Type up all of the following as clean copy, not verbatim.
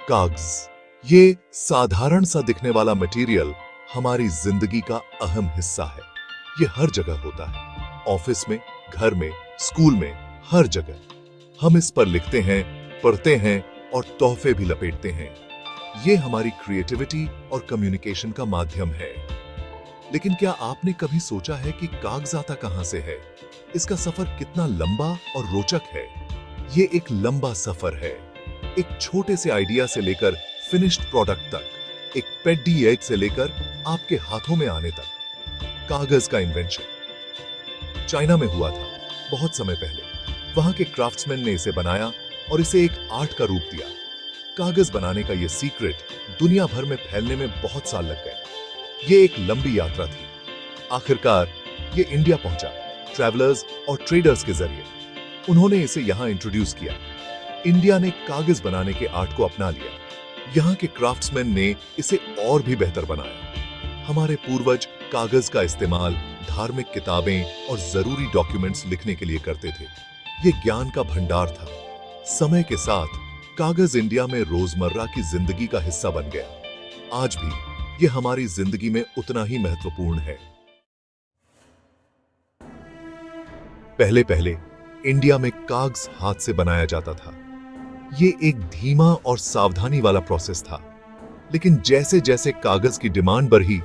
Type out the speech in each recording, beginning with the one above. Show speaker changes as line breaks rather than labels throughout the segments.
कागज ये साधारण सा दिखने वाला मटेरियल हमारी जिंदगी का अहम हिस्सा है। ये हर जगह होता है, ऑफिस में, घर में, स्कूल में, हर जगह। हम इस पर लिखते हैं, पढ़ते हैं और तोहफे भी लपेटते हैं। ये हमारी क्रिएटिविटी और कम्युनिकेशन का माध्यम है। लेकिन क्या आपने कभी सोचा है कि कागज आता कहां से है? इसका सफर कितना लंबा और रोचक है। ये एक लंबा सफर है, एक छोटे से आइडिया से लेकर फिनिश्ड प्रोडक्ट तक, एक पेडी एग से लेकर आपके हाथों में आने तक। कागज का इन्वेंशन चाइना में हुआ था बहुत समय पहले। वहां के क्राफ्ट्समैन ने इसे बनाया और इसे एक आर्ट का रूप दिया। कागज बनाने का यह सीक्रेट दुनिया भर में फैलने में बहुत साल लग गए। ये एक लंबी यात्रा थी। आखिरकार ये इंडिया पहुंचा, ट्रैवलर्स और ट्रेडर्स के जरिए। उन्होंने इसे यहां इंट्रोड्यूस किया। इंडिया ने कागज बनाने के आर्ट को अपना लिया। यहाँ के क्राफ्ट्समैन ने इसे और भी बेहतर बनाया। हमारे पूर्वज कागज का इस्तेमाल धार्मिक किताबें और जरूरी डॉक्यूमेंट्स लिखने के लिए करते थे। ये ज्ञान का भंडार था। समय के साथ कागज इंडिया में रोजमर्रा की जिंदगी का हिस्सा बन गया। आज भी ये हमारी जिंदगी में उतना ही महत्वपूर्ण है। पहले पहले इंडिया में कागज हाथ से बनाया जाता था। ये एक धीमा और सावधानी वाला प्रोसेस था। लेकिन जैसे जैसे कागज की डिमांड बढ़ी,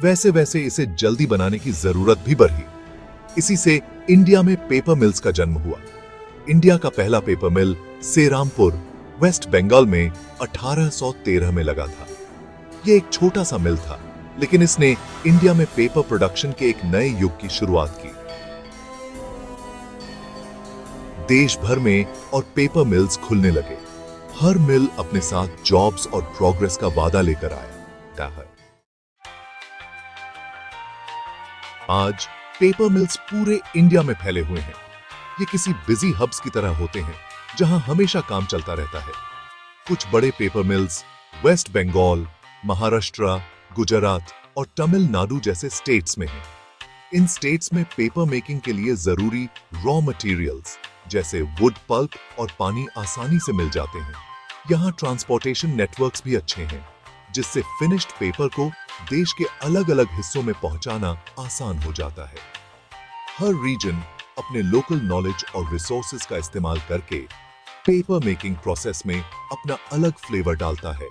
वैसे वैसे इसे जल्दी बनाने की जरूरत भी बढ़ी। इसी से इंडिया में पेपर मिल्स का जन्म हुआ। इंडिया का पहला पेपर मिल सेरामपुर, वेस्ट बंगाल में 1813 में लगा था। यह एक छोटा सा मिल था, लेकिन इसने इंडिया में पेपर प्रोडक्शन के एक नए युग की शुरुआत की। देश भर में और पेपर मिल्स खुलने लगे। हर मिल अपने साथ जॉब्स और प्रोग्रेस का वादा लेकर आया है। आज पेपर मिल्स पूरे इंडिया में फैले हुए हैं। ये किसी बिजी हब्स की तरह होते हैं, जहां हमेशा काम चलता रहता है। कुछ बड़े पेपर मिल्स वेस्ट बंगाल, महाराष्ट्र, गुजरात और तमिलनाडु जैसे स्टेट्स में हैं। इन स्टेट्स में पेपर मेकिंग के लिए जरूरी रॉ मटेरियल्स जैसे वुड पल्प और पानी आसानी से मिल जाते हैं। यहाँ ट्रांसपोर्टेशन नेटवर्क्स भी अच्छे हैं, जिससे फिनिश्ड पेपर को देश के अलग अलग हिस्सों में पहुंचाना आसान हो जाता है। हर रीजन अपने लोकल नॉलेज और रिसोर्सेज का इस्तेमाल करके पेपर मेकिंग प्रोसेस में अपना अलग फ्लेवर डालता है।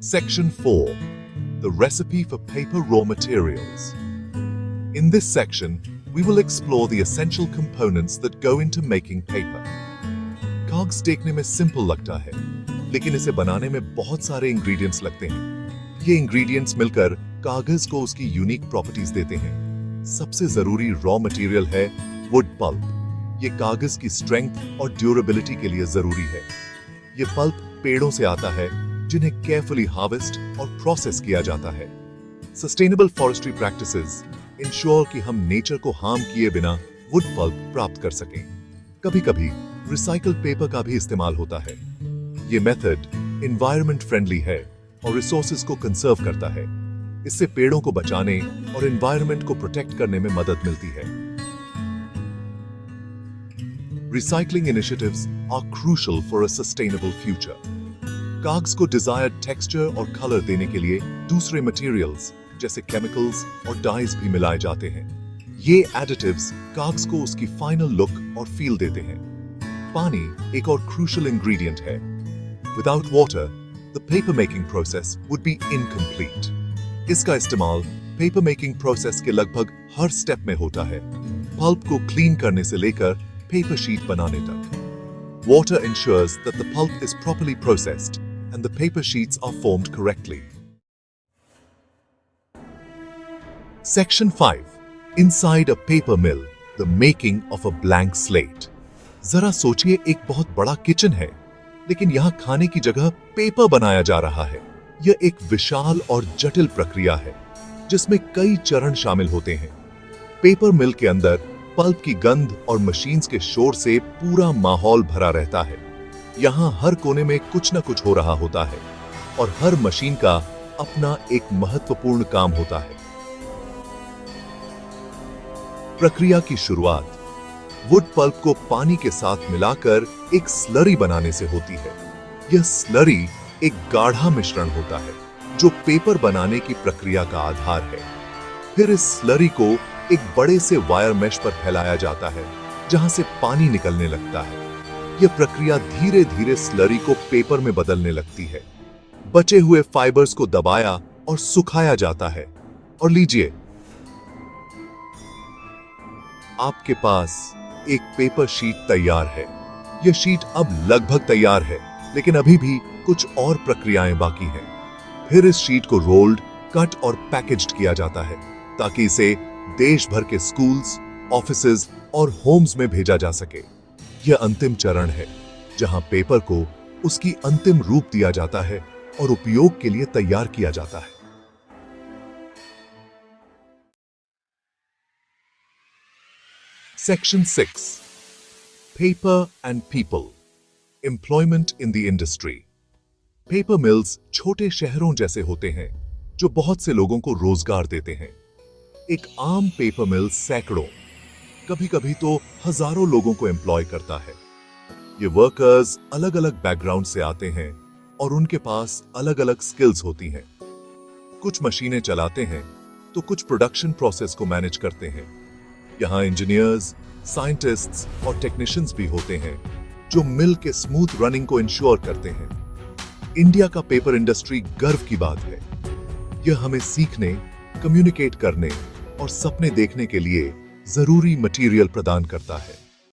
Section 4. The recipe for paper raw materials. In this section, we will explore the essential components that go into making paper. कागज देखने में सिंपल लगता है, लेकिन इसे बनाने में बहुत सारे इंग्रेडिएंट्स लगते हैं। ये इंग्रेडिएंट्स मिलकर कागज को उसकी यूनिक प्रॉपर्टीज देते हैं। सबसे जरूरी रॉ मटेरियल है वुड पल्प। ये कागज की स्ट्रेंथ और ड्यूरेबिलिटी के लिए जरूरी है। ये पल्प पेड़ों से आता है, जिन्हें केयरफुली हार्वेस्ट और प्रोसेस किया जाता है। सस्टेनेबल फॉरेस्ट्री प्रैक्टिसेस इंश्योर कि हम नेचर को हार्म किए बिना वुड पल्प प्राप्त कर सकें। कभी कभी रिसाइकल्ड पेपर का भी इस्तेमाल होता है। ये मेथड एनवायरनमेंट फ्रेंडली है और रिसोर्सेज को कंजर्व करता है। इससे पेड़ों को बचाने और एनवायरनमेंट को प्रोटेक्ट करने में मदद मिलती है। Recycling initiatives are crucial for a sustainable future. कागज को डिजायर्ड टेक्सचर और कलर देने के लिए दूसरे मटेरियल्स जैसे केमिकल्स और डाइज भी मिलाए जाते हैं। ये एडिटिव्स कागज को उसकी फाइनल लुक और फील देते हैं। पानी एक और क्रूशियल इंग्रेडिएंट है। Without water, the paper making process would be incomplete. इसका इस्तेमाल पेपर मेकिंग प्रोसेस के लगभग हर स्टेप में होता है, पल्प को क्लीन करने से लेकर पेपर शीट बनाने तक। Water ensures that the pulp is properly processed and the paper sheets are formed correctly. Section 5. Inside a paper mill, the making of a blank slate. जरा सोचिए, एक बहुत बड़ा किचन है, लेकिन यहाँ खाने की जगह पेपर बनाया जा रहा है। यह एक विशाल और जटिल प्रक्रिया है, जिसमें कई चरण शामिल होते हैं। पेपर मिल के अंदर पल्प की गंध और मशीन्स के शोर से पूरा माहौल भरा रहता है। यहाँ हर कोने में कुछ न कुछ हो रहा होता है और हर मशीन का अपना एक महत्वपूर्ण काम होता है। प्रक्रिया की शुरुआत वुड पल्प को पानी के साथ मिलाकर एक स्लरी बनाने से होती है। यह स्लरी एक गाढ़ा मिश्रण होता है जो पेपर बनाने की प्रक्रिया का आधार है। फिर इस स्लरी को एक बड़े से वायर मेश पर फैलाया जाता है जहां से पानी निकलने लगता है। यह प्रक्रिया धीरे धीरे स्लरी को पेपर में बदलने लगती है। बचे हुए फाइबर्स को दबाया और सुखाया जाता है और लीजिए, आपके पास एक पेपर शीट तैयार है। यह शीट अब लगभग तैयार है, लेकिन अभी भी कुछ और प्रक्रियाएं बाकी हैं। फिर इस शीट को रोल्ड, कट और पैकेज्ड किया जाता है ताकि इसे देश भर के स्कूल्स, ऑफिसेज और होम्स में भेजा जा सके। यह अंतिम चरण है जहां पेपर को उसकी अंतिम रूप दिया जाता है और उपयोग के लिए तैयार किया जाता है। Section 6. Paper and People. Employment in the Industry. Paper mills छोटे शहरों जैसे होते हैं जो बहुत से लोगों को रोजगार देते हैं। एक आम पेपर मिल सैकड़ों, कभी-कभी तो हजारों लोगों को एम्प्लॉय करता है। ये वर्कर्स अलग-अलग बैकग्राउंड से आते हैं और उनके पास अलग-अलग स्किल्स होती हैं। कुछ मशीनें चलाते हैं तो कुछ प्रोडक्शन प्रोसेस को मैनेज करते हैं। यहाँ इंजीनियर्स, साइंटिस्ट्स और टेक्नीशियंस भी होते हैं जो मिल के स्मूथ रनिंग को इंश्योर करते हैं। इंडिया का पेपर इंडस्ट्री गर्व की बात है। यह हमें सीखने, कम्युनिकेट करने और सपने देखने के लिए जरूरी मटेरियल प्रदान करता है।